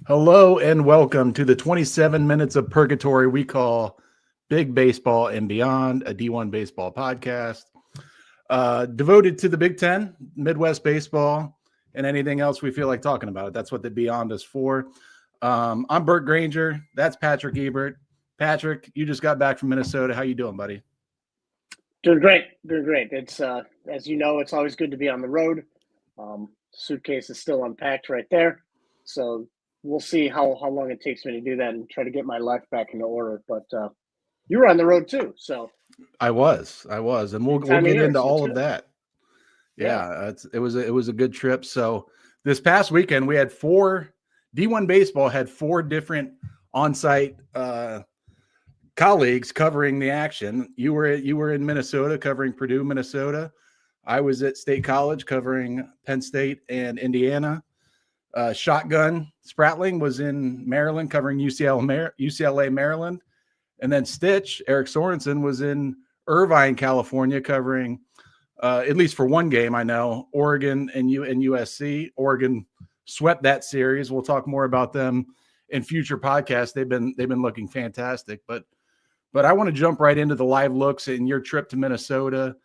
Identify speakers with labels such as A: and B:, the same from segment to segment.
A: Hello and welcome to the 27 minutes of purgatory we call Big Baseball and Beyond, a D1 baseball podcast devoted to the Big Ten, Midwest baseball, and anything else we feel like talking about. That's what the Beyond is for. I'm Burke Granger. That's Patrick Ebert. Patrick, you just got back from Minnesota. How you doing, buddy?
B: Doing great. It's as you know, it's always good to be on the road. Suitcase is still unpacked right there, so we'll see how long it takes me to do that and try to get my life back into order. But you were on the road too, so
A: I was, and we'll get into all of that. Yeah, it was a good trip. So this past weekend we had D1 baseball had four different on-site colleagues covering the action. You were in Minnesota covering Purdue, Minnesota. I was at State College covering Penn State and Indiana. Shotgun Spratling was in Maryland covering UCLA, Maryland. And then Stitch, Eric Sorensen, was in Irvine, California covering, at least for one game, I know, Oregon and USC. Oregon swept that series. We'll talk more about them in future podcasts. They've been looking fantastic. But I want to jump right into the live looks in your trip to Minnesota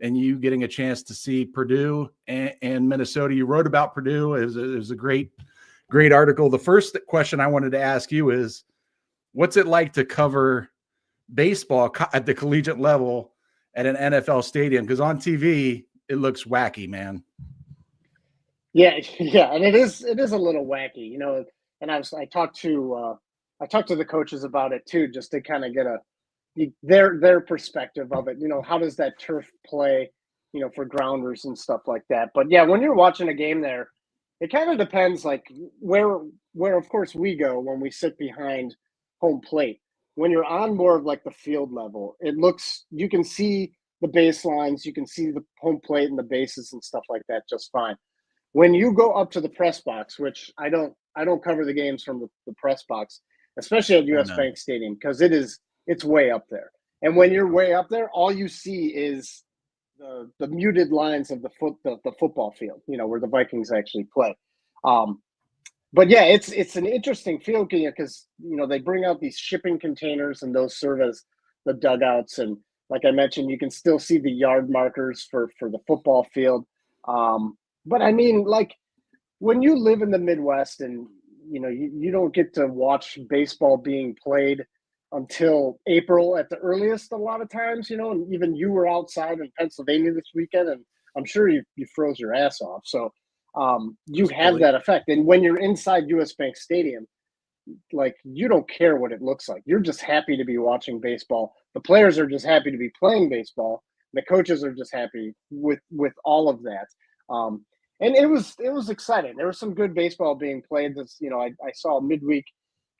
A: and you getting a chance to see Purdue and Minnesota. You wrote about Purdue. It was a great article. The first question I wanted to ask you is, what's it like to cover baseball at the collegiate level at an NFL stadium? Because on TV, it looks wacky, man.
B: Yeah, and it is a little wacky, you know. And I talked to the coaches about it too, just to kind of get their perspective of it. You know, how does that turf play, you know, for grounders and stuff like that. But yeah, when you're watching a game there, it kind of depends, like where of course we go when we sit behind home plate. When you're on more of like the field level, you can see the baselines, you can see the home plate and the bases and stuff like that just fine. When you go up to the press box, which I don't cover the games from the press box, especially at US Bank Stadium, because it's way up there. And when you're way up there, all you see is the muted lines of the football field, you know, where the Vikings actually play. But yeah, it's an interesting field because, you know, they bring out these shipping containers and those serve as the dugouts. And like I mentioned, you can still see the yard markers for the football field. But I mean, like when you live in the Midwest and, you know, you don't get to watch baseball being played until April at the earliest a lot of times, you know, and even you were outside in Pennsylvania this weekend and I'm sure you froze your ass off. So you have that effect. And when you're inside US Bank Stadium, like you don't care what it looks like. You're just happy to be watching baseball. The players are just happy to be playing baseball. The coaches are just happy with all of that. And it was exciting. There was some good baseball being played. This, you know, I saw a midweek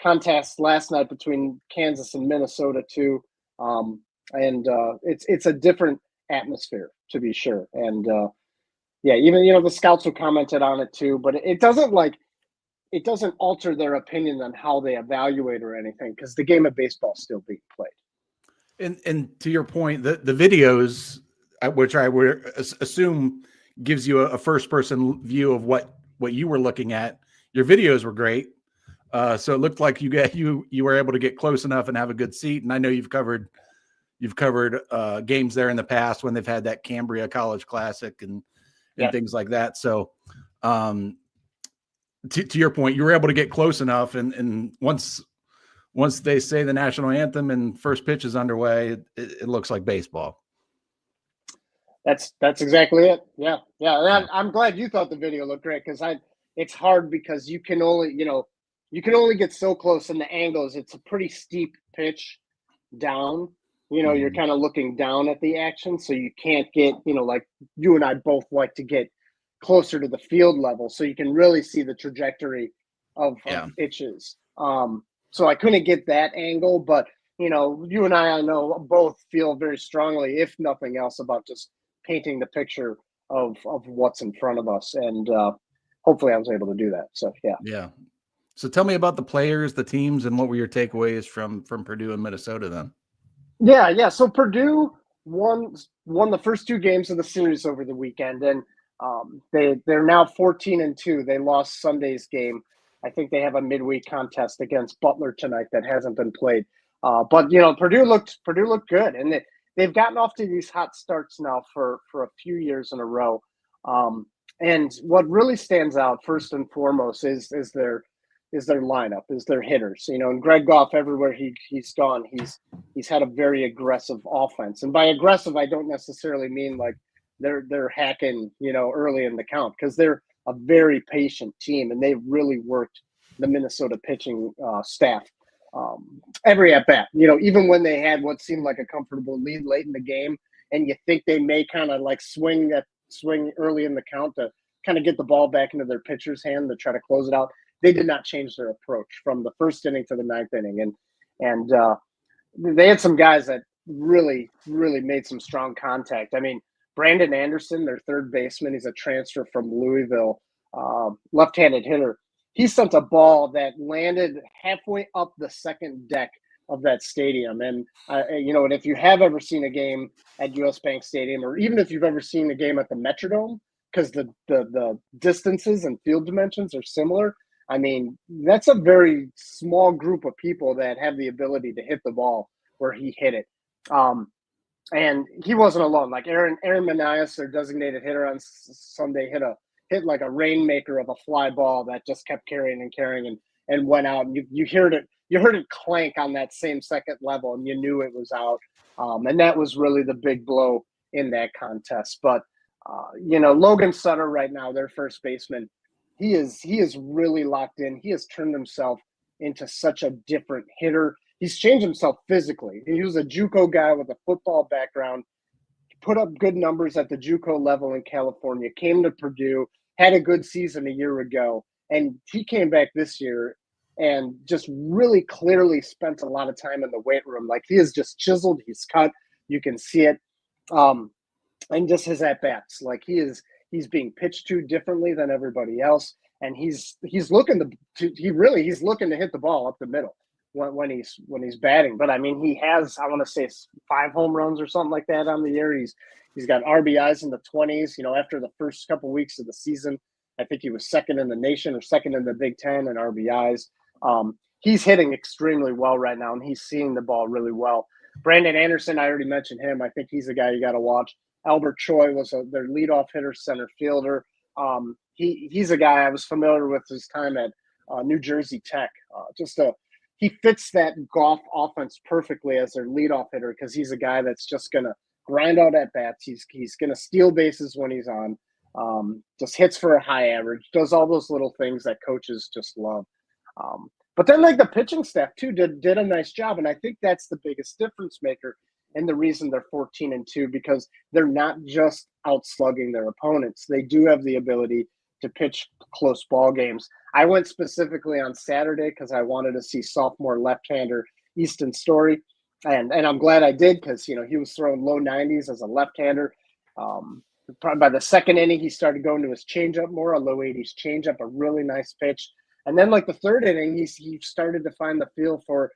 B: contest last night between Kansas and Minnesota too. And it's a different atmosphere, to be sure. And yeah, even, you know, the scouts who commented on it too, but it doesn't alter their opinion on how they evaluate or anything, because the game of baseball is still being played.
A: And to your point, the videos, which I would assume gives you a first person view of what you were looking at. Your videos were great. So it looked like you were able to get close enough and have a good seat. And I know you've covered games there in the past when they've had that Cambria College Classic and things like that. So to your point, you were able to get close enough. And once they say the national anthem and first pitch is underway, it looks like baseball.
B: That's exactly it. Yeah. And I'm glad you thought the video looked great, because it's hard because you can only get so close in the angles. It's a pretty steep pitch down. You know, you're kind of looking down at the action, so you can't get, you know, like you and I both like to get closer to the field level so you can really see the trajectory of pitches. So I couldn't get that angle, but, you know, you and I know both feel very strongly, if nothing else, about just painting the picture of what's in front of us. And hopefully I was able to do that. So, yeah.
A: Yeah. So tell me about the players, the teams, and what were your takeaways from Purdue and Minnesota then?
B: Yeah. So Purdue won the first two games of the series over the weekend, and they're now 14-2. They lost Sunday's game I think they have a midweek contest against Butler tonight that hasn't been played. But Purdue looked good, and they've gotten off to these hot starts now for a few years in a row. And what really stands out first and foremost is their lineup, is their hitters. And Greg Goff, everywhere he's gone, he's had a very aggressive offense. And by aggressive, I don't necessarily mean like they're hacking, early in the count, because they're a very patient team, and they've really worked the Minnesota pitching staff every at bat. Even when they had what seemed like a comfortable lead late in the game, and you think they may kind of like swing early in the count to kind of get the ball back into their pitcher's hand to try to close it out. They did not change their approach from the first inning to the ninth inning, and they had some guys that really, really made some strong contact. I mean, Brandon Anderson, their third baseman, he's a transfer from Louisville, left-handed hitter. He sent a ball that landed halfway up the second deck of that stadium. And, and if you have ever seen a game at US Bank Stadium, or even if you've ever seen a game at the Metrodome, because the distances and field dimensions are similar, I mean, that's a very small group of people that have the ability to hit the ball where he hit it. And he wasn't alone. Like Aaron Manias, their designated hitter on Sunday, hit like a rainmaker of a fly ball that just kept carrying and went out. And you heard it clank on that same second level, and you knew it was out. And that was really the big blow in that contest. But Logan Sutter right now, their first baseman, he is really locked in. He has turned himself into such a different hitter. He's changed himself physically. He was a JUCO guy with a football background, put up good numbers at the JUCO level in California, came to Purdue, had a good season a year ago, and he came back this year and just really clearly spent a lot of time in the weight room. Like, he is just chiseled, he's cut, you can see it. And just his at-bats, like he's being pitched to differently than everybody else, and he's looking to hit the ball up the middle when he's batting. But I mean, he has, I want to say, 5 home runs or something like that on the year. He's got RBIs in the 20s. After the first couple weeks of the season, I think he was second in the nation or second in the Big Ten in RBIs. He's hitting extremely well right now, and he's seeing the ball really well. Brandon Anderson, I already mentioned him. I think he's a guy you got to watch. Albert Choi was their leadoff hitter, center fielder. He's a guy I was familiar with his time at New Jersey Tech. He fits that Goff offense perfectly as their leadoff hitter, because he's a guy that's just going to grind out at bats. He's going to steal bases when he's on, just hits for a high average, does all those little things that coaches just love. But then, like, the pitching staff too did a nice job, and I think that's the biggest difference maker and the reason they're 14-2, because they're not just outslugging their opponents. They do have the ability to pitch close ball games. I went specifically on Saturday because I wanted to see sophomore left-hander Easton Story, and I'm glad I did, because he was throwing low 90s as a left-hander. Probably by the second inning, he started going to his changeup more, a low 80s changeup, a really nice pitch. And then, like, the third inning, he started to find the feel for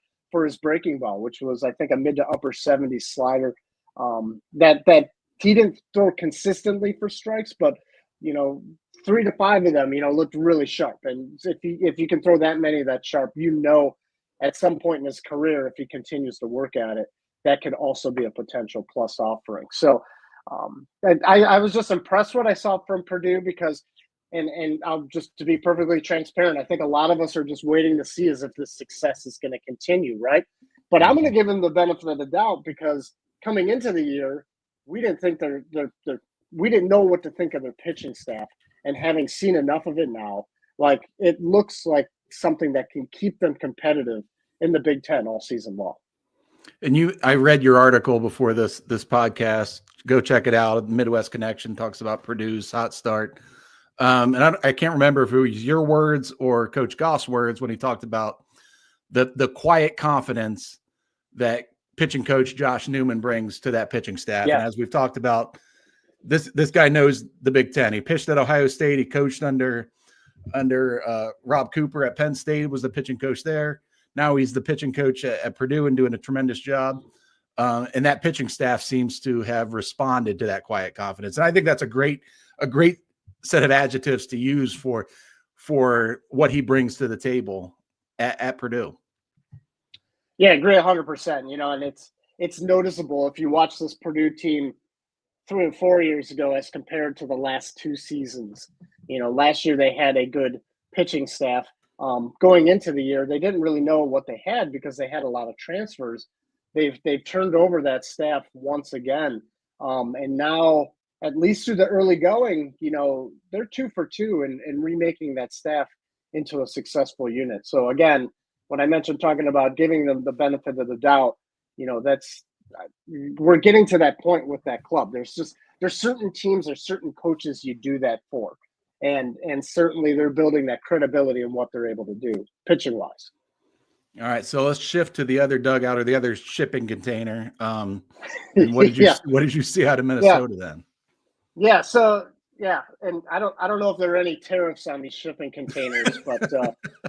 B: his breaking ball, which was, I think, a mid to upper 70s slider that he didn't throw consistently for strikes, but 3 to 5 of them looked really sharp. And if you can throw that many that sharp, at some point in his career, if he continues to work at it, that could also be a potential plus offering. So I was just impressed what I saw from Purdue, because and I'll just, to be perfectly transparent, I think a lot of us are just waiting to see as if this success is going to continue, right? But I'm going to give them the benefit of the doubt, because coming into the year, we didn't think we didn't know what to think of their pitching staff, and having seen enough of it now, like, it looks like something that can keep them competitive in the Big Ten all season long.
A: And I read your article before this podcast. Go check it out. Midwest Connection talks about Purdue's hot start. And I can't remember if it was your words or Coach Goff's words when he talked about the quiet confidence that pitching coach Josh Newman brings to that pitching staff. Yeah. And as we've talked about, this guy knows the Big Ten. He pitched at Ohio State. He coached under Rob Cooper at Penn State, was the pitching coach there. Now he's the pitching coach at Purdue and doing a tremendous job. And that pitching staff seems to have responded to that quiet confidence. And I think that's a great set of adjectives to use for for what he brings to the table at Purdue.
B: Yeah, I agree 100%. You know, and it's noticeable if you watch this Purdue team 3 and 4 years ago as compared to the last 2 seasons. You know, last year they had a good pitching staff. Going into the year, they didn't really know what they had because they had a lot of transfers. They've turned over that staff once again, and now at least through the early going, you know, they're 2 for 2 in remaking that staff into a successful unit. So again, when I mentioned talking about giving them the benefit of the doubt, you know, we're getting to that point with that club. There's certain teams or certain coaches you do that for. And certainly they're building that credibility in what they're able to do pitching wise.
A: All right, so let's shift to the other dugout or the other shipping container. And what did you see out of Minnesota then?
B: Yeah, so and I don't know if there are any tariffs on these shipping containers, but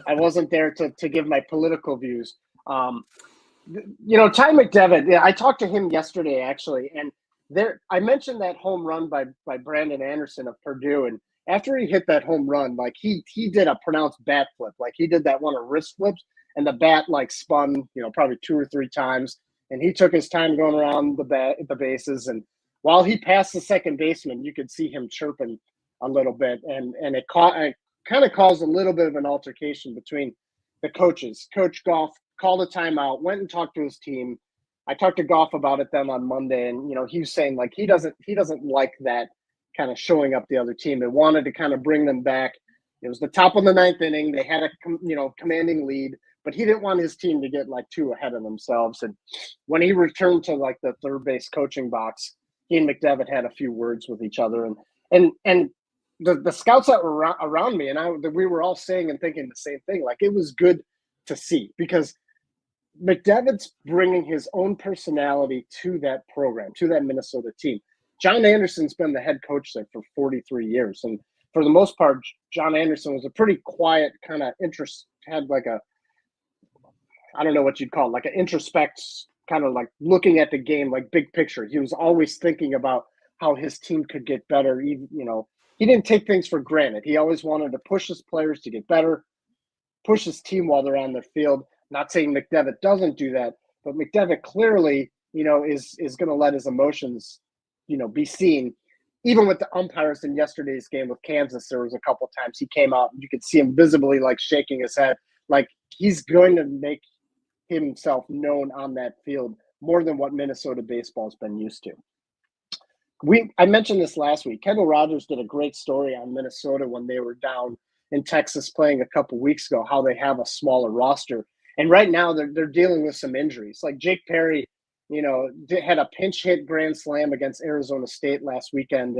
B: I wasn't there to give my political views. You know, Ty McDevitt, I talked to him yesterday actually, and I mentioned that home run by Brandon Anderson of Purdue, and after he hit that home run, like he did a pronounced bat flip, like he did that one of wrist flips, and the bat like spun, you know, probably 2 or 3 times, and he took his time going around the bases, and while he passed the second baseman, you could see him chirping a little bit, and it kind of caused a little bit of an altercation between the coaches. Coach Goff called a timeout, went and talked to his team. I talked to Goff about it then on Monday, and you know he was saying like he doesn't like that kind of showing up the other team. They wanted to kind of bring them back. It was the top of the 9th inning. They had a commanding lead, but he didn't want his team to get like too ahead of themselves. And when he returned to like the third base coaching box, he and McDevitt had a few words with each other. And the scouts that were around me we were all saying and thinking the same thing. Like it was good to see because McDevitt's bringing his own personality to that program, to that Minnesota team. John Anderson's been the head coach there for 43 years. And for the most part, John Anderson was a pretty quiet kind of had like I don't know what you'd call it, like an introspect kind of like looking at the game, like big picture. He was always thinking about how his team could get better. Even, you know, he didn't take things for granted. He always wanted to push his players to get better, push his team while they're on the field. Not saying McDevitt doesn't do that, but McDevitt clearly, you know, is going to let his emotions, you know, be seen. Even with the umpires in yesterday's game with Kansas, there was a couple times he came out and you could see him visibly like shaking his head, like he's going to make himself known on that field more than what Minnesota baseball has been used to. I mentioned this last week. Kendall Rogers did a great story on Minnesota when they were down in Texas playing a couple weeks ago, how they have a smaller roster. And right now they're dealing with some injuries. Like Jake Perry, you know, had a pinch hit grand slam against Arizona State last weekend.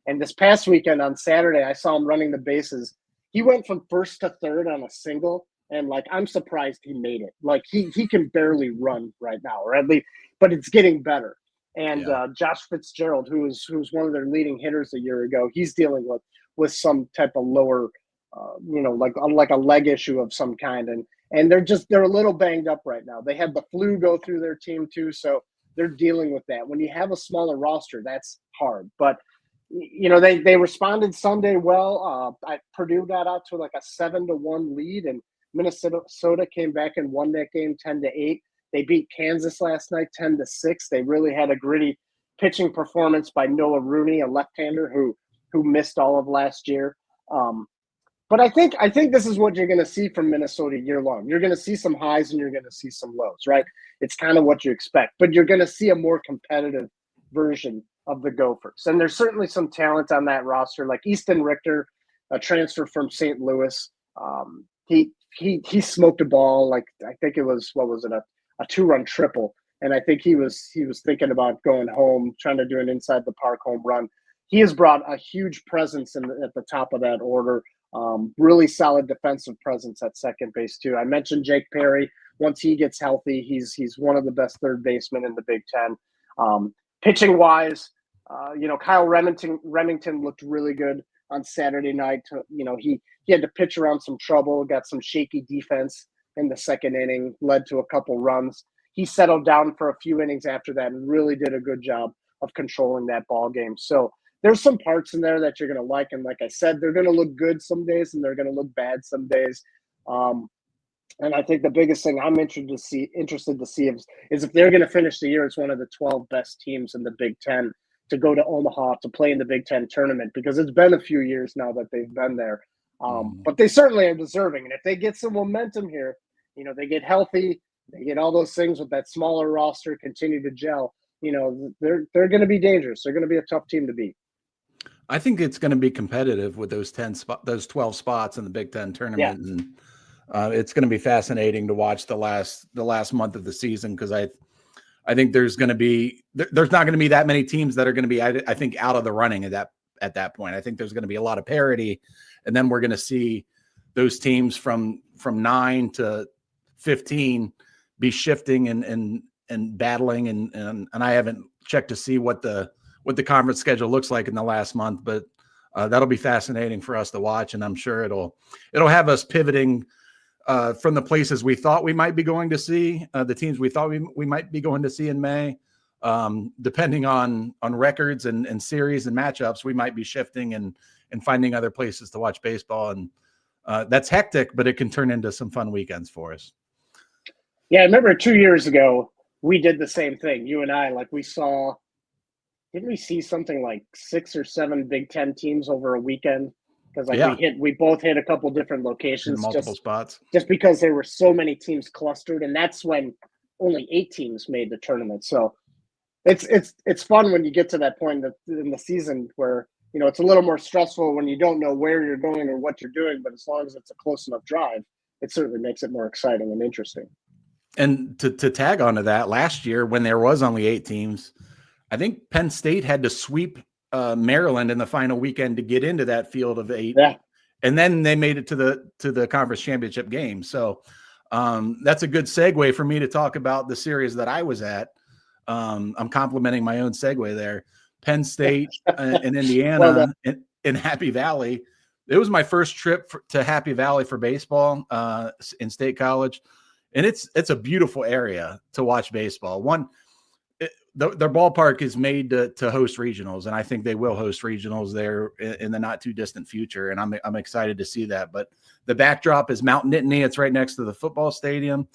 B: And this past weekend on Saturday, I saw him running the bases. He went from first to third on a single. And like, I'm surprised he made it. Like he can barely run right now, or at least, but it's getting better. And Josh Fitzgerald, who's one of their leading hitters a year ago, he's dealing with some type of lower, you know, like a leg issue of some kind. And they're a little banged up right now. They had the flu go through their team too, so they're dealing with that. When you have a smaller roster, that's hard. But you know, they responded Sunday well. Purdue got out to like a 7-1 lead, and Minnesota came back and won that game 10-8. They beat Kansas last night 10-6. They really had a gritty pitching performance by Noah Rooney, a left-hander who missed all of last year. But I think this is what you're going to see from Minnesota year long. You're going to see some highs and you're going to see some lows, right? It's kind of what you expect. But you're going to see a more competitive version of the Gophers. And there's certainly some talent on that roster, like Easton Richter, a transfer from St. Louis. He smoked a ball, like I think it was, a 2-run triple. And I think he was thinking about going home, trying to do an inside the park home run. He has brought a huge presence at the top of that order. Really solid defensive presence at second base too. I mentioned Jake Perry. Once he gets healthy, he's one of the best third basemen in the Big Ten. Pitching wise, you know, Kyle Remington looked really good on Saturday night. You know, he had to pitch around some trouble, got some shaky defense in the second inning, led to a couple runs. He settled down for a few innings after that and really did a good job of controlling that ball game. So there's some parts in there that you're going to like. And like I said, they're going to look good some days and they're going to look bad some days. And I think the biggest thing I'm interested to see is if they're going to finish the year as one of the 12 best teams in the Big Ten to go to Omaha to play in the Big Ten tournament, because it's been a few years now that they've been there. But they certainly are deserving. And if they get some momentum here, you know, they get healthy, they get all those things with that smaller roster, continue to gel, you know, they're going to be dangerous. They're going to be a tough team to beat.
A: I think it's going to be competitive with those 12 spots in the Big Ten tournament.
B: Yeah.
A: And it's going to be fascinating to watch the last month of the season, because I think there's not going to be that many teams that are going to be, I think, out of the running at that point. I think there's going to be a lot of parity, and then we're going to see those teams from 9 to 15 be shifting and battling, and I haven't checked to see what the conference schedule looks like in the last month, but that'll be fascinating for us to watch, and I'm sure it'll have us pivoting from the places we thought we might be going to see, the teams we thought we might be going to see in May. Depending on records and series and matchups, we might be shifting and finding other places to watch baseball, and that's hectic, but it can turn into some fun weekends for us.
B: Yeah, I remember 2 years ago we did the same thing. You and I, like, didn't we see something like 6 or 7 Big Ten teams over a weekend? Because we both hit a couple different locations,
A: multiple spots,
B: just because there were so many teams clustered, and that's when only 8 teams made the tournament. So it's fun when you get to that point in the season where, you know, it's a little more stressful when you don't know where you're going or what you're doing, but as long as it's a close enough drive, it certainly makes it more exciting and interesting.
A: And to tag onto that, last year when there was only 8 teams, I think Penn State had to sweep Maryland in the final weekend to get into that field of 8.
B: Yeah.
A: And then they made it to the conference championship game. So that's a good segue for me to talk about the series that I was at. I'm complimenting my own segue there. Penn State in Indiana in Happy Valley. It was my first trip to Happy Valley for baseball in State College. And it's a beautiful area to watch baseball. Their ballpark is made to host regionals, and I think they will host regionals there in the not too distant future. And I'm excited to see that. But the backdrop is Mount Nittany. It's right next to the football stadium.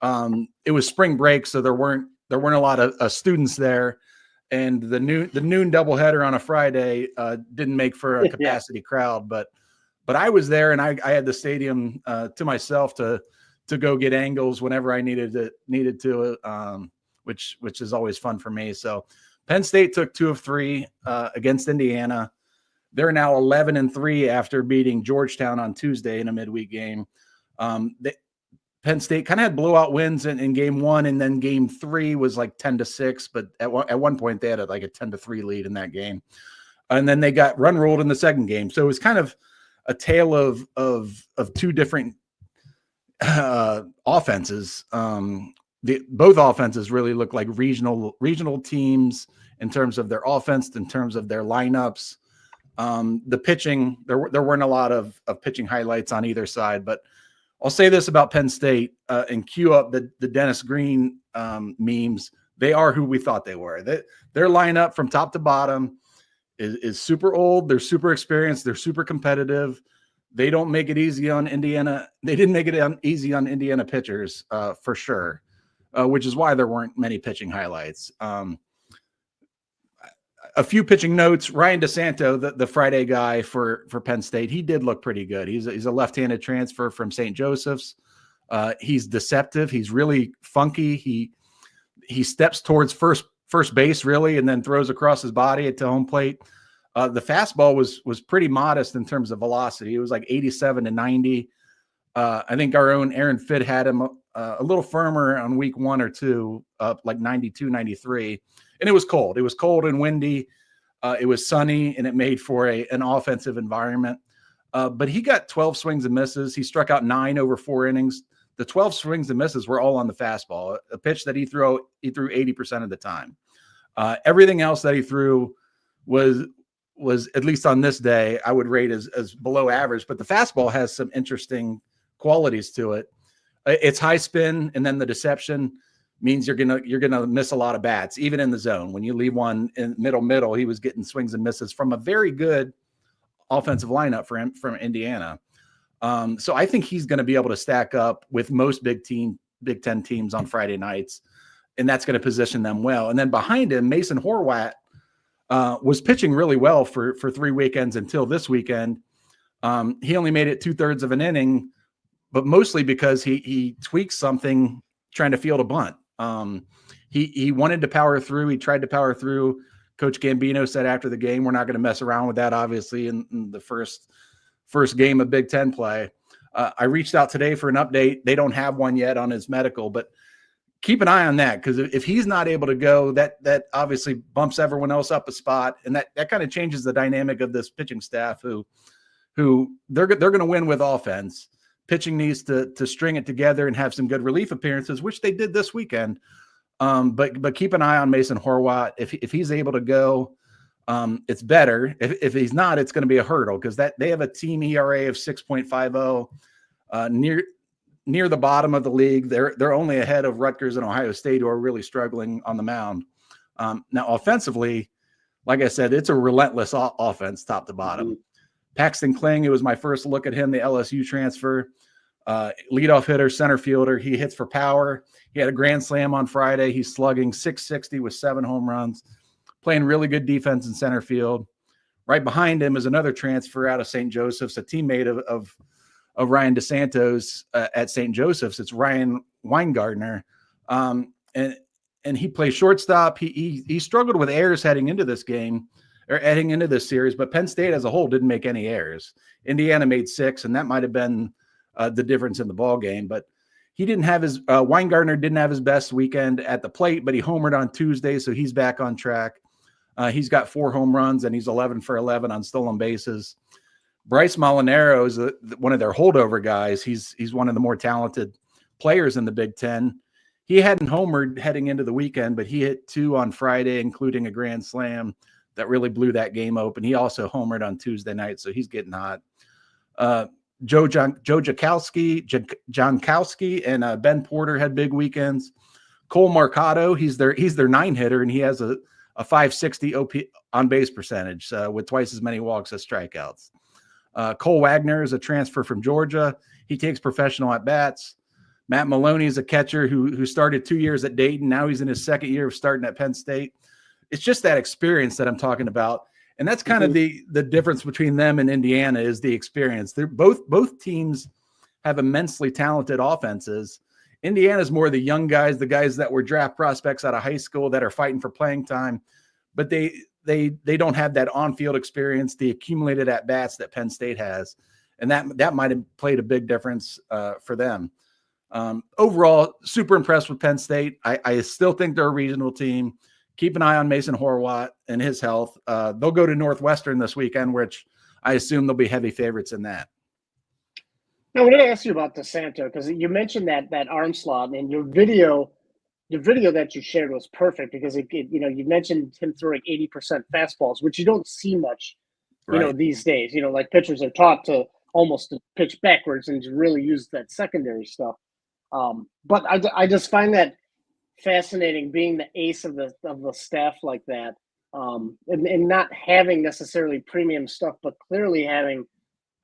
A: It was spring break, so there weren't a lot of students there, and the noon doubleheader on a Friday didn't make for a capacity crowd. But I was there, and I had the stadium to myself to go get angles whenever I needed to. Which is always fun for me. So Penn State took 2 of 3 against Indiana. They're now 11-3 after beating Georgetown on Tuesday in a midweek game. Penn State kind of had blowout wins in game 1, and then game 3 was like 10-6, but at one point they had like a 10-3 lead in that game. And then they got run ruled in the second game. So it was kind of a tale of 2 different offenses. Both offenses really look like regional teams in terms of their offense, in terms of their lineups. The pitching, there weren't a lot of pitching highlights on either side, but I'll say this about Penn State and cue up the Dennis Green memes. They are who we thought they were. Their lineup from top to bottom is super old. They're super experienced. They're super competitive. They don't make it easy on Indiana. They didn't make it easy on Indiana pitchers for sure. Which is why there weren't many pitching highlights. A few pitching notes. Ryan DeSanto, the Friday guy for Penn State, he did look pretty good. He's a left-handed transfer from St. Joseph's. He's deceptive. He's really funky. He steps towards first base really, and then throws across his body to home plate. The fastball was pretty modest in terms of velocity. It was like 87 to 90. I think our own Aaron Fitt had him a little firmer on week 1 or 2, up like 92, 93. And it was cold. It was cold and windy. It was sunny, and it made for an offensive environment. But he got 12 swings and misses. He struck out 9 over 4 innings. The 12 swings and misses were all on the fastball, a pitch that he threw 80% of the time. Everything else that he threw was at least on this day, I would rate as below average. But the fastball has some interesting qualities to it. It's high spin, and then the deception. means you're gonna miss a lot of bats, even in the zone. When you leave one in middle, he was getting swings and misses from a very good offensive lineup for him from Indiana. So I think he's going to be able to stack up with most Big Ten teams on Friday nights, and that's going to position them well. And then behind him, Mason Horwat was pitching really well for 3 weekends until this weekend. He only made it 2/3 of an inning, but mostly because he tweaked something trying to field a bunt. He wanted to power through. He tried to power through. Coach Gambino said after the game, we're not going to mess around with that, obviously, in the first game of Big Ten play. I reached out today for an update. They don't have one yet on his medical, but keep an eye on that, because if he's not able to go, that obviously bumps everyone else up a spot, and that kind of changes the dynamic of this pitching staff who they're going to win with offense. Pitching needs to string it together and have some good relief appearances, which they did this weekend. But keep an eye on Mason Horwat. If he's able to go, it's better. If he's not, it's going to be a hurdle, because they have a team ERA of 6.50, near the bottom of the league. They're only ahead of Rutgers and Ohio State, who are really struggling on the mound. Now offensively, like I said, it's a relentless offense top to bottom. Mm-hmm. Paxton Kling, it was my first look at him, the LSU transfer, leadoff hitter, center fielder. He hits for power. He had a grand slam on Friday. He's slugging .660 with 7 home runs, playing really good defense in center field. Right behind him is another transfer out of St. Joseph's, a teammate of Ryan DeSantos at St. Joseph's. It's Ryan Weingartner, and he plays shortstop. He struggled with errors heading into this game, or heading into this series, but Penn State as a whole didn't make any errors. Indiana made 6, and that might have been the difference in the ball game. But he didn't have his Weingartner didn't have his best weekend at the plate, but he homered on Tuesday, so he's back on track. He's got 4 home runs, and he's 11 for 11 on stolen bases. Bryce Molinaro is one of their holdover guys. He's one of the more talented players in the Big Ten. He hadn't homered heading into the weekend, but he hit 2 on Friday, including a grand slam that really blew that game open. He also homered on Tuesday night, so he's getting hot. Joe Jankowski and Ben Porter had big weekends. Cole Marcato, he's their 9-hitter, and he has a 560 OP on base percentage with twice as many walks as strikeouts. Cole Wagner is a transfer from Georgia. He takes professional at bats. Matt Maloney is a catcher who started 2 years at Dayton. Now he's in his second year of starting at Penn State. It's just that experience that I'm talking about. And that's kind of the difference between them and Indiana, is the experience. They're both teams have immensely talented offenses. Indiana's more the young guys, the guys that were draft prospects out of high school that are fighting for playing time, but they don't have that on-field experience, the accumulated at-bats that Penn State has. And that might have played a big difference for them. Overall, super impressed with Penn State. I still think they're a regional team. Keep an eye on Mason Horwat and his health. They'll go to Northwestern this weekend, which I assume they'll be heavy favorites in that.
B: Now, I wanted to ask you about DeSanto, because you mentioned that arm slot, and your video that you shared was perfect, because you mentioned him throwing 80% fastballs, which you don't see much, these days. Like pitchers are taught to almost to pitch backwards and to really use that secondary stuff. But I just find that fascinating, being the ace of the staff like that, and not having necessarily premium stuff, but clearly having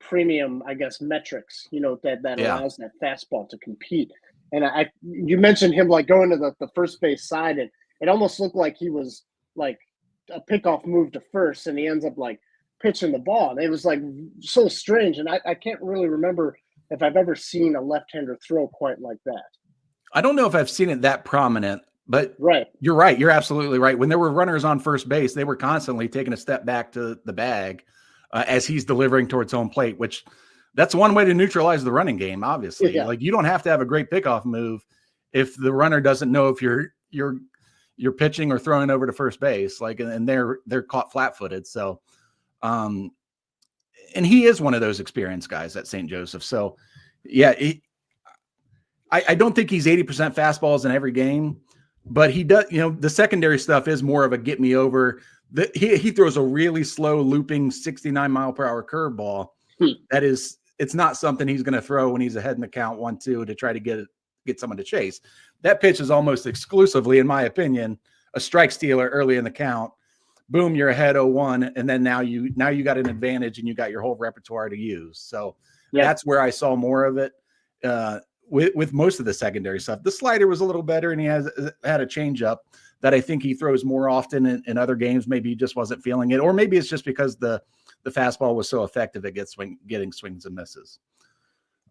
B: premium, I guess, metrics, that allows that fastball to compete. And you mentioned him like going to the first base side, and it almost looked like he was like a pickoff move to first, and he ends up like pitching the ball. And it was like so strange, and I can't really remember if I've ever seen a left-hander throw quite like that.
A: I don't know if I've seen it that prominent, but
B: right.
A: You're right. You're absolutely right. When there were runners on first base, they were constantly taking a step back to the bag as he's delivering towards home plate, which that's one way to neutralize the running game, obviously. Yeah. Like, you don't have to have a great pickoff move if the runner doesn't know if you're pitching or throwing over to first base, and they're caught flat-footed. So, and he is one of those experienced guys at St. Joseph. So, yeah, I don't think he's 80% fastballs in every game, but he does, the secondary stuff is more of a get me over. He throws a really slow looping 69-mile-per-hour curveball. That is, it's not something he's going to throw when he's ahead in the count 1-2 to try to get get someone to chase. That pitch is almost exclusively, in my opinion, a strike stealer early in the count. Boom, you're ahead 0-1, and then now you got an advantage and you got your whole repertoire to use. So that's where I saw more of it with most of the secondary stuff. The slider was a little better, and he had a changeup that I think he throws more often in other games. Maybe he just wasn't feeling it, or maybe it's just because the fastball was so effective at getting swings and misses.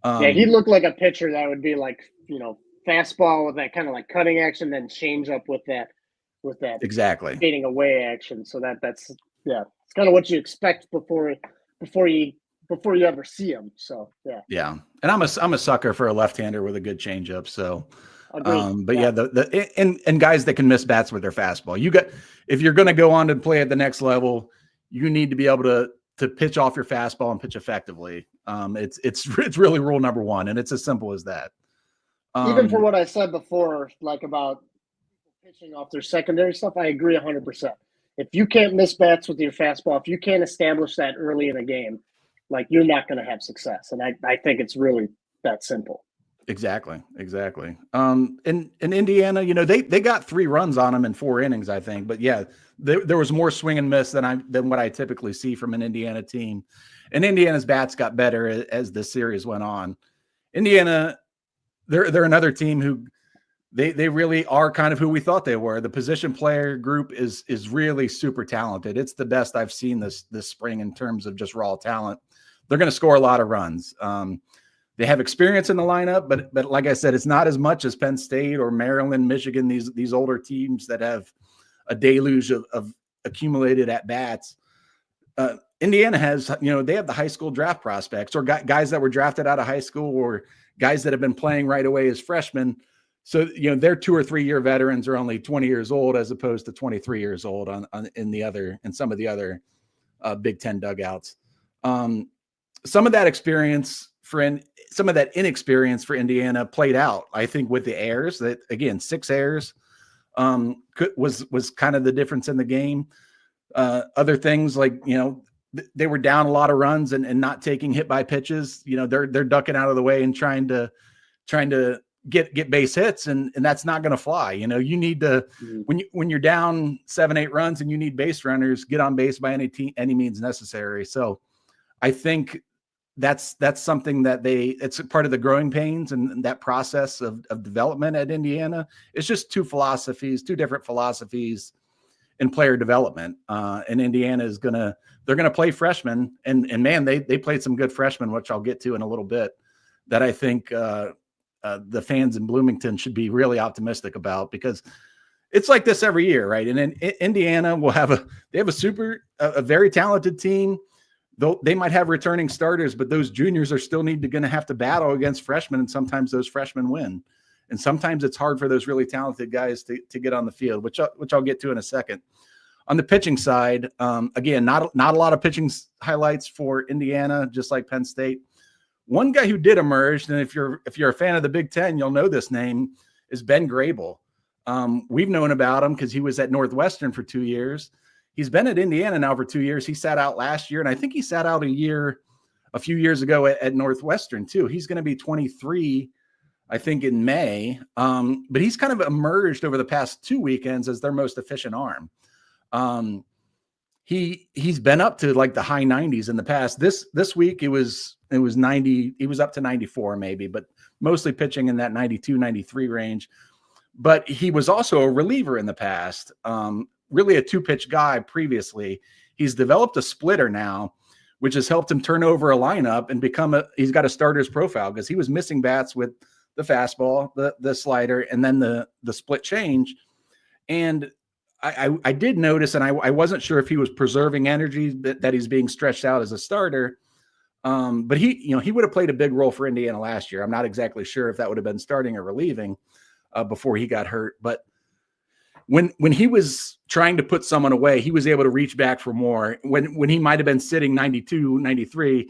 B: He looked like a pitcher that would be like, fastball with that kind of like cutting action, then change up with that
A: exactly
B: fading away action. So that's it's kind of what you expect before you ever see him. So
A: yeah. And I'm a sucker for a left-hander with a good changeup. So, but and guys that can miss bats with their fastball. If you're going to go on to play at the next level, you need to be able to pitch off your fastball and pitch effectively. It's really rule number one, and it's as simple as that.
B: Even for what I said before, like about pitching off their secondary stuff, I agree 100%. If you can't miss bats with your fastball, if you can't establish that early in a game, like, you're not going to have success. And I think it's really that simple.
A: Exactly. In Indiana, they got 3 runs on them in 4 innings, I think. But yeah, there was more swing and miss than what I typically see from an Indiana team. And Indiana's bats got better as the series went on. Indiana, they're another team who they really are kind of who we thought they were. The position player group is really super talented. It's the best I've seen this spring in terms of just raw talent. They're going to score a lot of runs. They have experience in the lineup, but like I said, it's not as much as Penn State or Maryland, Michigan, these older teams that have a deluge of accumulated at bats. Indiana has, they have the high school draft prospects, or guys that were drafted out of high school, or guys that have been playing right away as freshmen. So, their 2 or 3 year veterans are only 20 years old as opposed to 23 years old in some of the other Big Ten dugouts. Some of that experience some of that inexperience for Indiana played out, I think, with the errors. That, again, 6 errors was kind of the difference in the game. Other things like, they were down a lot of runs and not taking hit by pitches. They're ducking out of the way and trying to get base hits, and that's not going to fly. You need to, when you're down 7-8 runs and you need base runners, get on base by any means necessary. So I think that's something that it's a part of the growing pains and that process of development at Indiana. It's just 2 different philosophies in player development. And Indiana they're going to play freshmen, and man, they played some good freshmen, which I'll get to in a little bit, that I think the fans in Bloomington should be really optimistic about, because it's like this every year, right? And then Indiana will have a very talented team. Though they might have returning starters, but those juniors are still going to have to battle against freshmen, and sometimes those freshmen win. And sometimes it's hard for those really talented guys to get on the field, which I'll get to in a second. On the pitching side, again, not a lot of pitching highlights for Indiana, just like Penn State. One guy who did emerge, and if you're a fan of the Big Ten, you'll know this name, is Ben Grable. We've known about him because he was at Northwestern for 2 years. He's been at Indiana now for 2 years. He sat out last year, and I think he sat out a few years ago at Northwestern too. He's going to be 23, I think, in May. But he's kind of emerged over the past 2 weekends as their most efficient arm. He's been up to like the high 90s in the past. This week it was 90. He was up to 94 maybe, but mostly pitching in that 92, 93 range. But he was also a reliever in the past. Really a 2-pitch guy previously. He's developed a splitter now, which has helped him turn over a lineup and he's got a starter's profile, because he was missing bats with the fastball, the slider, and then the split change. And I did notice, and I wasn't sure if he was preserving energy that he's being stretched out as a starter. But he would have played a big role for Indiana last year. I'm not exactly sure if that would have been starting or relieving before he got hurt, but when he was trying to put someone away, he was able to reach back for more. When he might have been sitting 92, 93,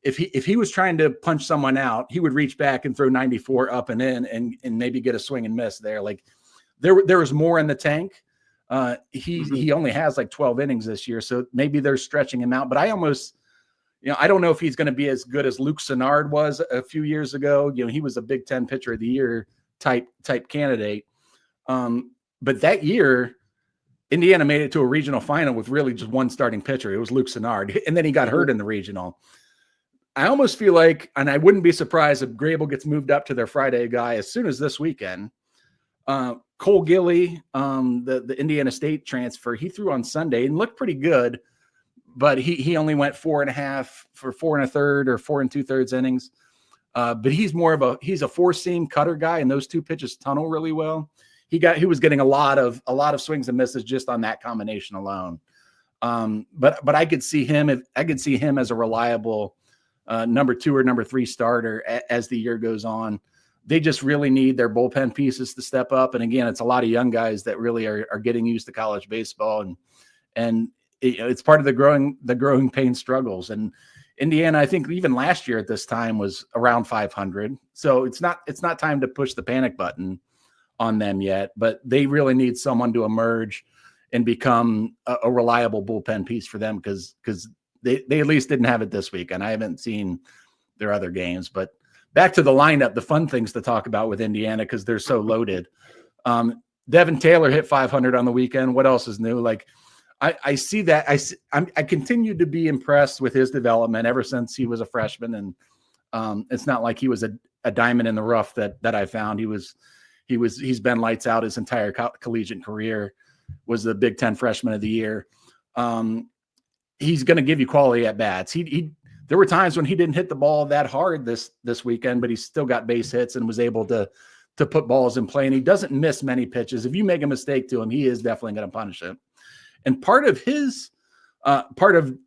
A: if he was trying to punch someone out, he would reach back and throw 94 up and in and maybe get a swing and miss there. Like there was more in the tank. He only has like 12 innings this year, so maybe they're stretching him out. But I almost, I don't know if he's going to be as good as Luke Sennard was a few years ago. He was a Big Ten pitcher of the year type candidate. But that year, Indiana made it to a regional final with really just one starting pitcher. It was Luke Sennard, and then he got hurt in the regional. I almost feel like, and I wouldn't be surprised if Grable gets moved up to their Friday guy as soon as this weekend. Cole Gilly, the Indiana State transfer, he threw on Sunday and looked pretty good, but he only went 4.5 for 4 1/3 or 4 2/3 innings. But he's a four-seam cutter guy, and those two pitches tunnel really well. He was getting a lot of swings and misses just on that combination alone. But I could see him as a reliable number 2 or number 3 starter as the year goes on. They just really need their bullpen pieces to step up. And again, it's a lot of young guys that really are getting used to college baseball, and it's part of the growing pain struggles. And Indiana, I think even last year at this time was around 500. So it's not time to push the panic button on them yet, but they really need someone to emerge and become a reliable bullpen piece for them, because they at least didn't have it this week. And I haven't seen their other games, but back to the lineup, the fun things to talk about with Indiana, because they're so loaded. Devin Taylor hit 500 on the weekend. What else is new? Like I see that. I continue to be impressed with his development ever since he was a freshman. And it's not like he was a diamond in the rough that I found. He's been lights out his entire collegiate career, was the Big Ten freshman of the year. He's going to give you quality at bats. There were times when he didn't hit the ball that hard this weekend, but he still got base hits and was able to put balls in play. And he doesn't miss many pitches. If you make a mistake to him, he is definitely going to punish it. And part of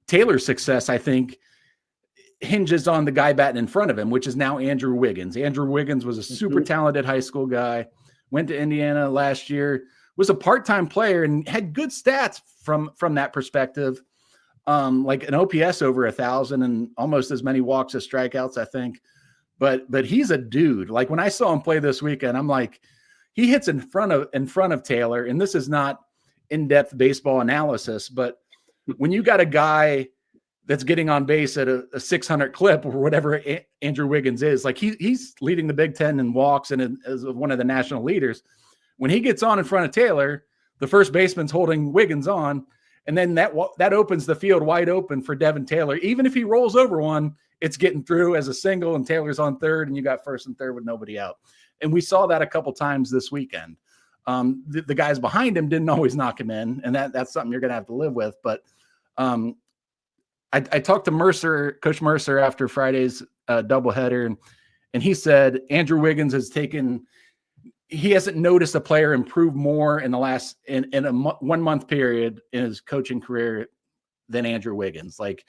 A: Taylor's success, I think, hinges on the guy batting in front of him, which is now Andrew Wiggins. Andrew Wiggins was a super talented high school guy, went to Indiana last year, was a part-time player, and had good stats from that perspective. Like an OPS over 1,000 and almost as many walks as strikeouts, I think. But he's a dude. Like when I saw him play this weekend, I'm like, he hits in front of Taylor. And this is not in-depth baseball analysis, but when you got a guy that's getting on base at a 600 clip or whatever Andrew Wiggins is, like he's leading the Big Ten in walks and as one of the national leaders. When he gets on in front of Taylor, the first baseman's holding Wiggins on. And then that opens the field wide open for Devin Taylor. Even if he rolls over one, it's getting through as a single, and Taylor's on third, and you got first and third with nobody out. And we saw that a couple times this weekend. The guys behind him didn't always knock him in, and that's something you're going to have to live with. But I talked to Coach Mercer after Friday's doubleheader, and he said Andrew Wiggins he hasn't noticed a player improve more in a 1 month period in his coaching career than Andrew Wiggins. Like,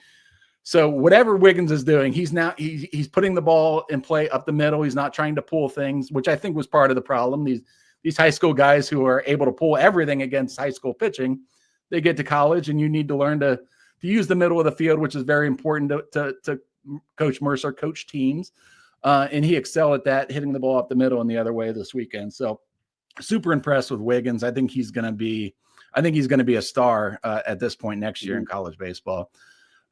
A: so whatever Wiggins is doing, he's putting the ball in play up the middle. He's not trying to pull things, which I think was part of the problem. These high school guys who are able to pull everything against high school pitching, they get to college, and you need to learn to use the middle of the field, which is very important to Coach Mercer, coach teams. And he excelled at that, hitting the ball up the middle and the other way this weekend. So super impressed with Wiggins. I think he's going to be a star at this point next year in college baseball.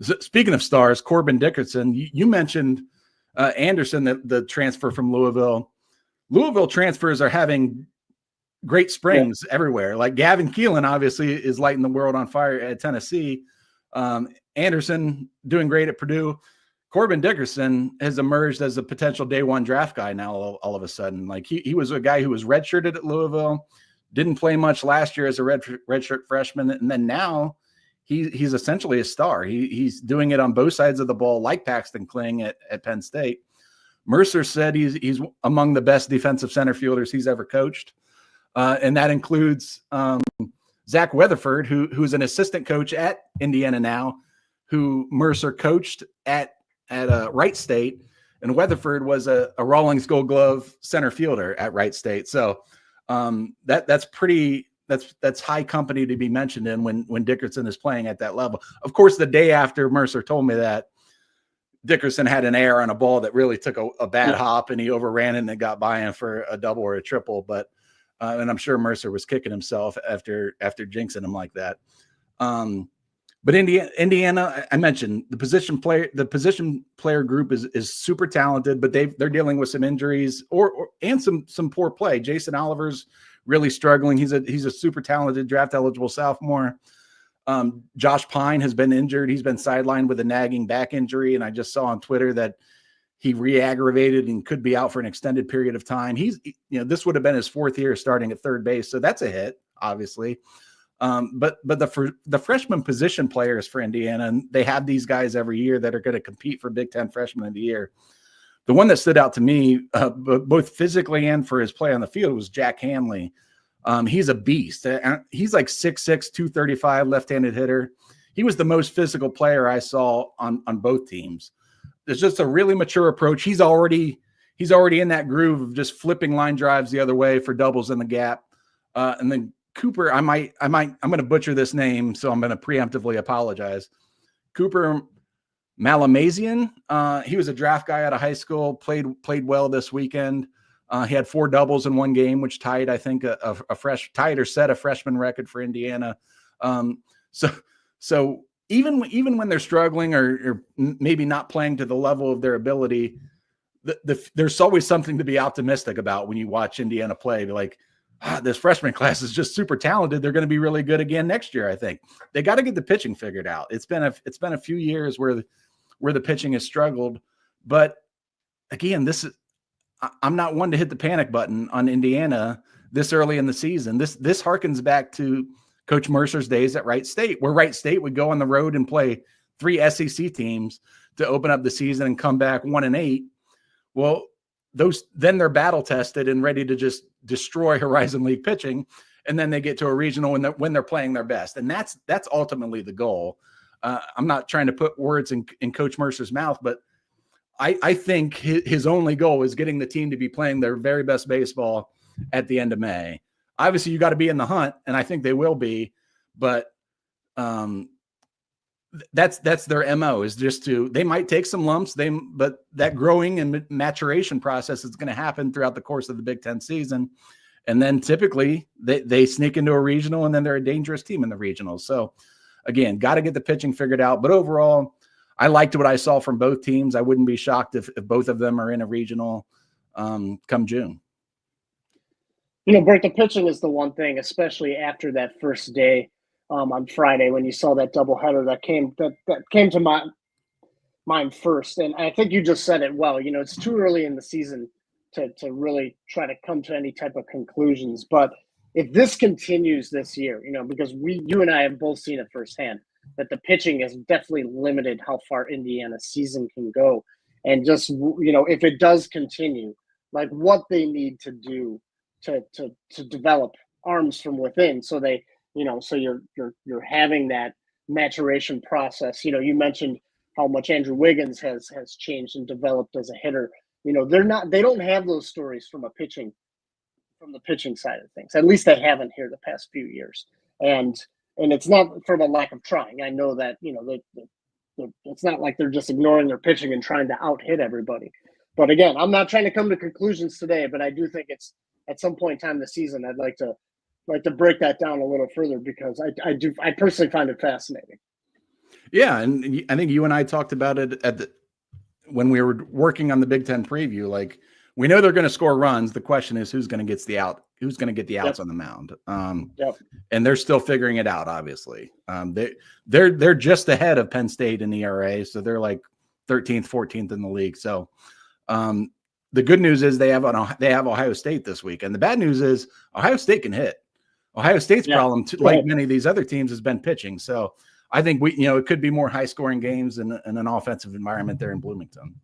A: Speaking of stars, Corbin Dickerson, you mentioned Anderson, the transfer from Louisville. Louisville transfers are having great springs everywhere. Like Gavin Keelan obviously is lighting the world on fire at Tennessee. Anderson doing great at Purdue. Corbin Dickerson has emerged as a potential day one draft guy now all of a sudden. Like he was a guy who was redshirted at Louisville, didn't play much last year as a redshirt freshman, and then now he's essentially a star. He's doing it on both sides of the ball, like Paxton Kling at Penn State. Mercer said he's among the best defensive center fielders he's ever coached, and that includes Zach Weatherford, who's an assistant coach at Indiana now, who Mercer coached at Wright State, and Weatherford was a Rawlings Gold Glove center fielder at Wright State. So that's high company to be mentioned in when Dickerson is playing at that level. Of course, the day after Mercer told me that, Dickerson had an error on a ball that really took a bad hop, and he overran it and it got by him for a double or a triple. But and I'm sure Mercer was kicking himself after jinxing him like that. But Indiana, I mentioned the position player group is super talented, but they're dealing with some injuries and some poor play. Jason Oliver's really struggling. He's a super talented draft eligible sophomore. Josh Pine has been injured. He's been sidelined with a nagging back injury, and I just saw on Twitter that he re-aggravated and could be out for an extended period of time. This would have been his 4th year starting at third base, so that's a hit, obviously. But the freshman position players for Indiana, and they have these guys every year that are going to compete for Big Ten Freshman of the Year. The one that stood out to me, both physically and for his play on the field, was Jack Hanley. He's a beast. He's like 6'6", 235, left-handed hitter. He was the most physical player I saw on both teams. There's just a really mature approach. He's already in that groove of just flipping line drives the other way for doubles in the gap, and then Cooper, I'm going to butcher this name, so I'm going to preemptively apologize. Cooper Malamazian. He was a draft guy out of high school, played well this weekend. He had 4 doubles in one game, which tied, I think, tied or set a freshman record for Indiana. So even when they're struggling or maybe not playing to the level of their ability, there's always something to be optimistic about when you watch Indiana play. Like, this freshman class is just super talented. They're going to be really good again next year. I think they got to get the pitching figured out. It's been a few years where the pitching has struggled, but again, I'm not one to hit the panic button on Indiana this early in the season. This harkens back to Coach Mercer's days at Wright State, where Wright State would go on the road and play 3 SEC teams to open up the season and come back 1-8. Well, then they're battle tested and ready to just destroy Horizon League pitching, and then they get to a regional when they're playing their best, and that's ultimately the goal. I'm not trying to put words in Coach Mercer's mouth, but I think his only goal is getting the team to be playing their very best baseball at the end of May. Obviously, you got to be in the hunt, and I think they will be, but that's their MO, is just they might take some lumps, but that growing and maturation process is going to happen throughout the course of the Big Ten season. And then typically they sneak into a regional, and then they're a dangerous team in the regional. So again, got to get the pitching figured out. But overall, I liked what I saw from both teams. I wouldn't be shocked if both of them are in a regional come June.
B: Burke, the pitching is the one thing, especially after that first day on Friday when you saw that doubleheader that came to my mind first. And I think you just said it well. It's too early in the season to really try to come to any type of conclusions. But if this continues this year, because you and I have both seen it firsthand, that the pitching has definitely limited how far Indiana's season can go. And just, if it does continue, like what they need to do to develop arms from within, so they, so you're having that maturation process. You mentioned how much Andrew Wiggins has changed and developed as a hitter. They don't have those stories from the pitching side of things. At least they haven't here the past few years. And it's not from a lack of trying. I know that, it's not like they're just ignoring their pitching and trying to out-hit everybody. But again, I'm not trying to come to conclusions today, but I do think it's at some point in time this season, I'd like to break that down a little further, because I personally find it fascinating.
A: Yeah, and I think you and I talked about it when we were working on the Big Ten preview. Like, we know they're going to score runs. The question is who's going to get the outs
B: Yep.
A: on the mound.
B: Yep.
A: And they're still figuring it out. Obviously, they're just ahead of Penn State in ERA, so they're like 13th, 14th in the league. So the good news is they have Ohio State this week, and the bad news is Ohio State can hit. Ohio State's problem, like many of these other teams, has been pitching. So I think it could be more high scoring games in an offensive environment there in Bloomington.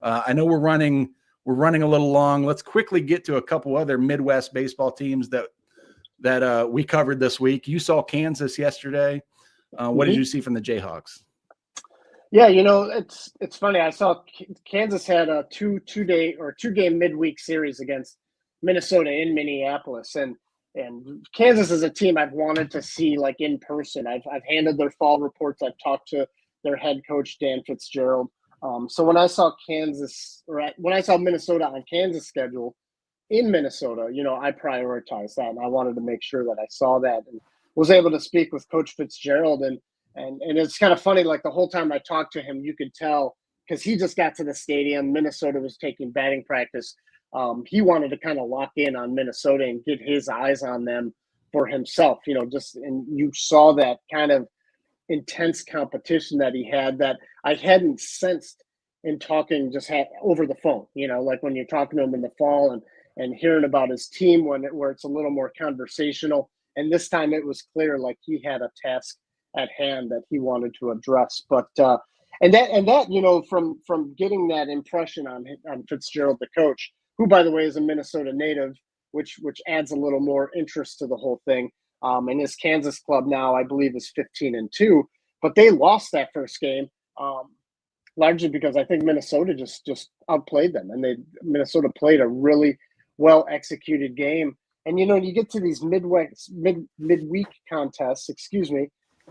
A: I know we're running a little long. Let's quickly get to a couple other Midwest baseball teams that we covered this week. You saw Kansas yesterday. What did you see from the Jayhawks?
B: Yeah, it's funny. I saw Kansas had a two-game midweek series against Minnesota in Minneapolis, and Kansas is a team I've wanted to see like in person. I've handed their fall reports. I've talked to their head coach Dan Fitzgerald. So when I saw Minnesota on Kansas schedule in Minnesota, I prioritized that, and I wanted to make sure that I saw that and was able to speak with Coach Fitzgerald. And And it's kind of funny, like the whole time I talked to him, you could tell, because he just got to the stadium. Minnesota was taking batting practice. He wanted to kind of lock in on Minnesota and get his eyes on them for himself, and you saw that kind of intense competition that he had that I hadn't sensed in talking over the phone, like when you're talking to him in the fall and hearing about his team where it's a little more conversational. And this time it was clear, like he had a task at hand that he wanted to address. But and that from getting that impression on Fitzgerald, the coach, who by the way is a Minnesota native, which adds a little more interest to the whole thing. And his Kansas club now, I believe, is 15-2, but they lost that first game largely because I think Minnesota just outplayed them, and Minnesota played a really well executed game. And you get to these midweek contests,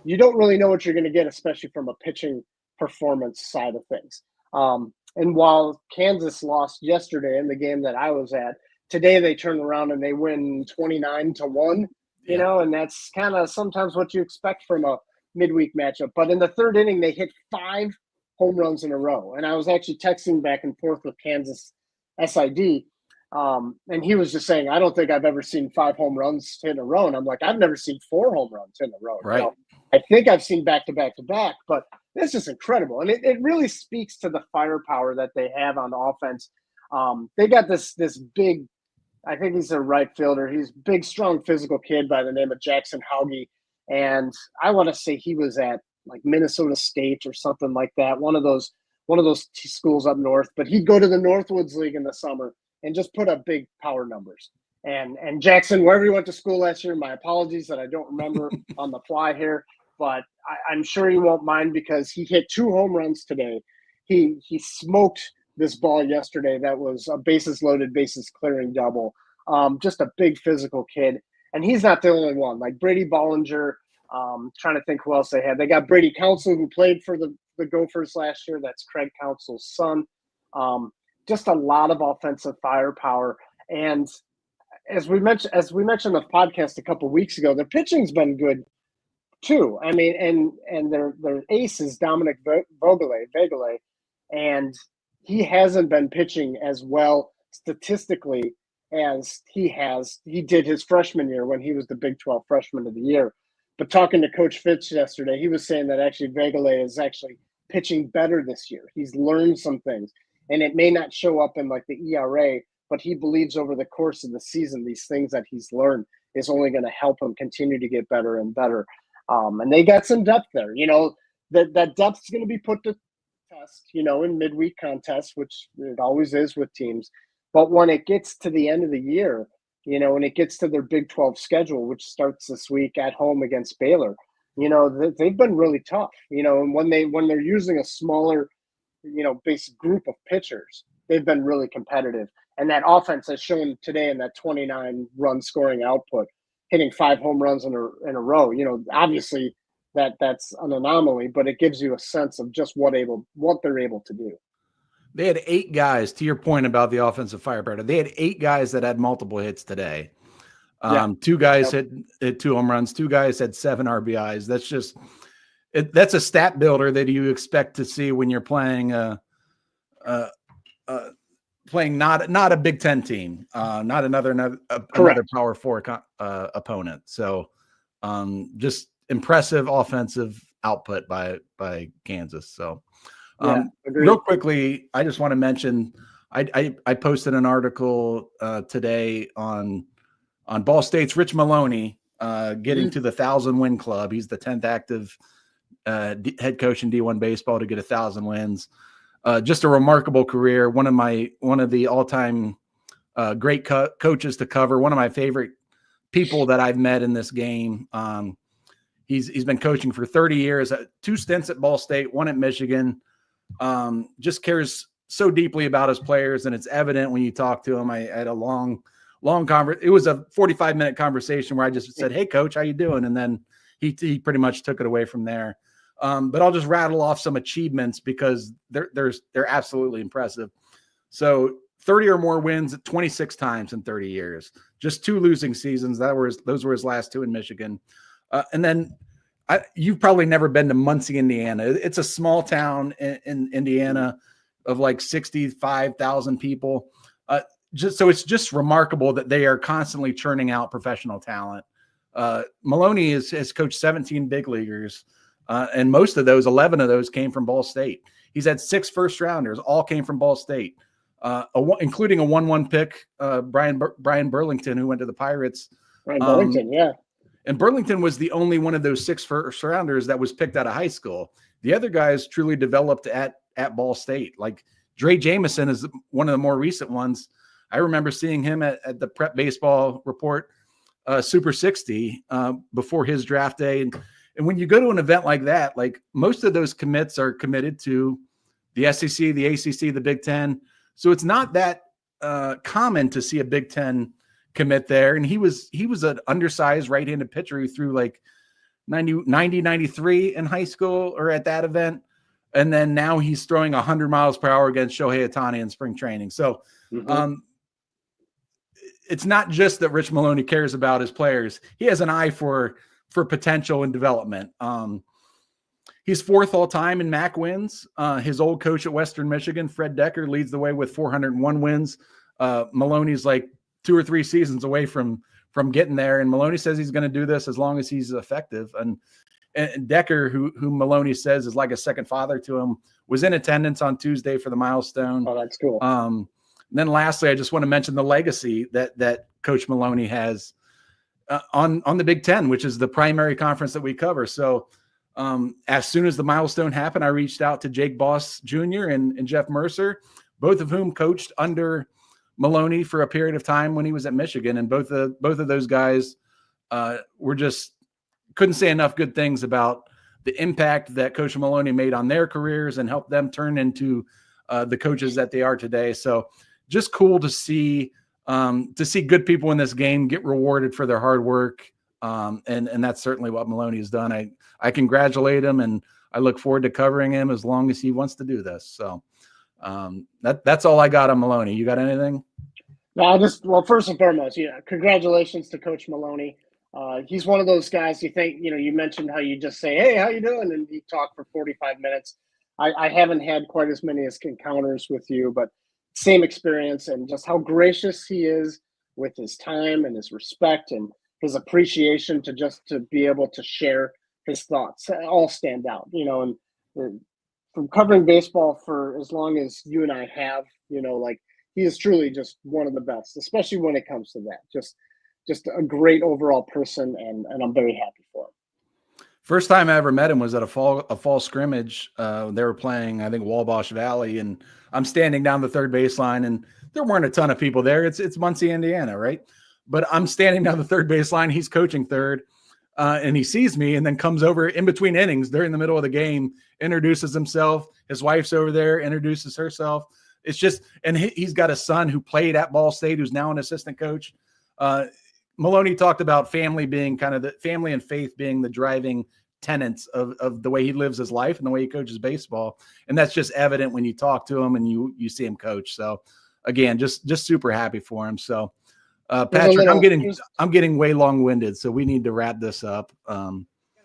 B: you don't really know what you're going to get, especially from a pitching performance side of things. And while Kansas lost yesterday in the game that I was at, today they turn around and they win 29-1, and that's kind of sometimes what you expect from a midweek matchup. But in the third inning, they hit 5 home runs in a row. And I was actually texting back and forth with Kansas SID, and he was just saying, I don't think I've ever seen 5 home runs in a row. And I'm like, I've never seen 4 home runs in a row.
A: Right.
B: I think I've seen back-to-back-to-back, but this is incredible. And it really speaks to the firepower that they have on offense. They got this big, I think he's a right fielder. He's a big, strong, physical kid by the name of Jackson Hauge. And I want to say he was at like Minnesota State or something like that, one of those schools up north. But he'd go to the Northwoods League in the summer and just put up big power numbers. And Jackson, wherever he went to school last year, my apologies that I don't remember on the fly here, but I'm sure he won't mind because he hit 2 home runs today. He smoked this ball yesterday. That was a bases loaded, bases clearing double. Just a big physical kid. And he's not the only one. Like Brady Bollinger, trying to think who else they had. They got Brady Counsell, who played for the Gophers last year. That's Craig Counsell's son. Just a lot of offensive firepower. And as we mentioned on the podcast a couple of weeks ago, their pitching's been good too. I mean, and their ace is Dominic Vegele, and he hasn't been pitching as well statistically as he did his freshman year when he was the Big 12 freshman of the year. But talking to Coach Fitz yesterday, he was saying that actually Vegele is actually pitching better this year. He's learned some things, and it may not show up in like the ERA, but he believes over the course of the season, these things that he's learned is only going to help him continue to get better and better. And they got some depth there. That depth is going to be put to test, in midweek contests, which it always is with teams. But when it gets to the end of the year, when it gets to their Big 12 schedule, which starts this week at home against Baylor, they've been really tough, and when they're using a smaller, basic group of pitchers, they've been really competitive. And that offense has shown today in that 29 run scoring output, hitting 5 home runs in a row. Obviously that's an anomaly, but it gives you a sense of just what they're able to do.
A: They had 8 guys, to your point about the offensive firepower. They had 8 guys that had multiple hits today. 2 guys hit 2 home runs. 2 guys had 7 RBIs. That's a stat builder that you expect to see when you're playing playing not a Big Ten team, not another Power 4 opponent. So just impressive offensive output by Kansas. So real quickly, I just want to mention I posted an article today on Ball State's Rich Maloney getting to the 1,000-win club. He's the 10th active head coach in D1 baseball to get 1,000 wins. Just a remarkable career. One of the all-time great coaches to cover. One of my favorite people that I've met in this game. He's been coaching for 30 years, 2 stints at Ball State, 1 at Michigan. Just cares so deeply about his players, and it's evident when you talk to him. I had a long conversation. It was a 45-minute conversation where I just said, "Hey, coach, how you doing?" And then he pretty much took it away from there. But I'll just rattle off some achievements because they're absolutely impressive. So 30 or more wins 26 times in 30 years, just 2 losing seasons. Those were his last 2 in Michigan. And then You've probably never been to Muncie, Indiana. It's a small town in Indiana of like 65,000 people. It's just remarkable that they are constantly churning out professional talent. Maloney has coached 17 big leaguers, and most of those, 11 of those came from Ball State. He's had 6 first rounders, all came from Ball State, including a 1-1 pick, Brian Burlington, who went to the Pirates.
B: Brian Burlington, yeah.
A: And Burlington was the only one of those 6 first rounders that was picked out of high school. The other guys truly developed at Ball State. Like Dre Jameson is one of the more recent ones. I remember seeing him at the Prep Baseball Report Super 60 before his draft day. And when you go to an event like that, like most of those commits are committed to the SEC, the ACC, the Big Ten. So it's not that common to see a Big Ten commit there. And he was an undersized right-handed pitcher who threw like 93 in high school or at that event. And then now he's throwing 100 miles per hour against Shohei Ohtani in spring training. So it's not just that Rich Maloney cares about his players. He has an eye for potential and development. He's 4th all time in MAC wins. His old coach at Western Michigan, Fred Decker, leads the way with 401 wins. Maloney's like 2 or 3 seasons away from getting there. And Maloney says he's going to do this as long as he's effective. And Decker, who Maloney says is like a second father to him, was in attendance on Tuesday for the Milestone.
B: Oh, that's cool.
A: Then lastly, I just want to mention the legacy that Coach Maloney has on the Big Ten, which is the primary conference that we cover. So as soon as the Milestone happened, I reached out to Jake Boss Jr. and Jeff Mercer, both of whom coached under Maloney for a period of time when he was at Michigan. And both of those guys were just couldn't say enough good things about the impact that Coach Maloney made on their careers and helped them turn into the coaches that they are today. So just cool to see good people in this game get rewarded for their hard work. And that's certainly what Maloney has done. I congratulate him, and I look forward to covering him as long as he wants to do this. So that's all I got on Maloney. You got anything?
B: No, first and foremost, congratulations to Coach Maloney. He's one of those guys you think, you mentioned how you just say, hey, how you doing? And you talk for 45 minutes. I haven't had quite as many encounters with you, but same experience, and just how gracious he is with his time and his respect and his appreciation to be able to share his thoughts all stand out, and from covering baseball for as long as you and I have, he is truly just one of the best, especially when it comes to that. Just a great overall person, and I'm very happy for him.
A: First time I ever met him was at a fall scrimmage. They were playing, I think, Wabash Valley, and I'm standing down the third baseline, and there weren't a ton of people there. It's Muncie, Indiana, right? But I'm standing down the third baseline. He's coaching third, and he sees me, and then comes over in between innings during the middle of the game, introduces himself. His wife's over there, introduces herself. It's just, and he's got a son who played at Ball State, who's now an assistant coach. Maloney talked about family being kind of the family and faith being the driving tenets of the way he lives his life and the way he coaches baseball. And that's just evident when you talk to him and you see him coach. So again, just super happy for him. So Patrick, I'm getting way long-winded, so we need to wrap this up.
B: A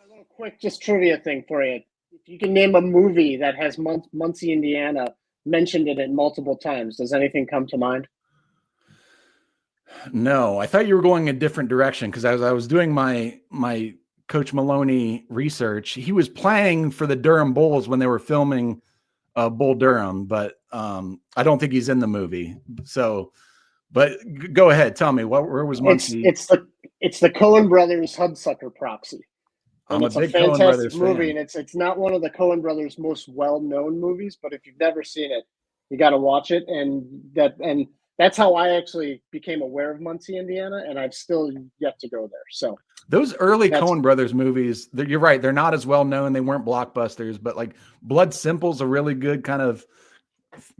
B: little quick, just trivia thing for you. If you can name a movie that has Muncie, Indiana mentioned in it multiple times, does anything come to mind?
A: No, I thought you were going a different direction, because as I was doing my Coach Maloney research, he was playing for the Durham Bulls when they were filming Bull Durham, but I don't think he's in the movie. So, but go ahead, tell me where was Muncie?
B: It's the Coen Brothers Hudsucker Proxy.
A: I'm
B: it's
A: a big
B: fantastic
A: Coen Brothers
B: movie,
A: fan.
B: and it's not one of the Coen Brothers' most well-known movies, but if you've never seen it, you got to watch it. And that's how I actually became aware of Muncie, Indiana, and I've still yet to go there. So
A: those early Coen Brothers movies, you're right, they're not as well known. They weren't blockbusters, but like Blood Simple's a really good kind of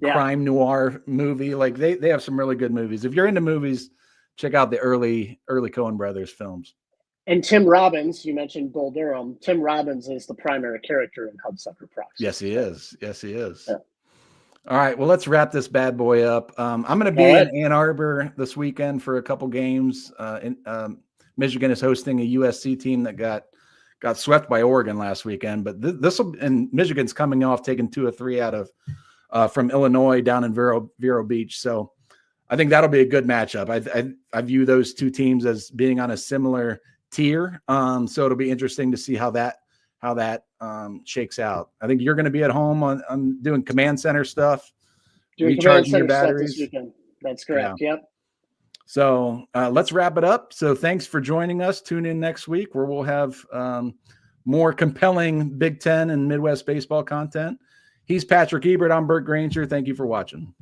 A: crime noir movie. Like they have some really good movies. If you're into movies, check out the early Coen Brothers films.
B: And Tim Robbins, you mentioned Bull Durham. Tim Robbins is the primary character in Hudsucker Proxy.
A: Yes, he is.
B: Yeah.
A: All right, well, let's wrap this bad boy up. I'm going to be in Ann Arbor this weekend for a couple games. Michigan is hosting a USC team that got got swept by Oregon last weekend, but this will, and Michigan's coming off taking 2 or 3 out of from Illinois down in Vero Beach. So I think that'll be a good matchup. I view those two teams as being on a similar tier. So it'll be interesting to see how that shakes out. I think you're going to be at home on doing command center stuff, recharging your batteries.
B: This weekend. That's correct.
A: Yeah.
B: Yep.
A: So let's wrap it up. So thanks for joining us. Tune in next week where we'll have more compelling Big Ten and Midwest baseball content. He's Patrick Ebert. I'm Burke Granger. Thank you for watching.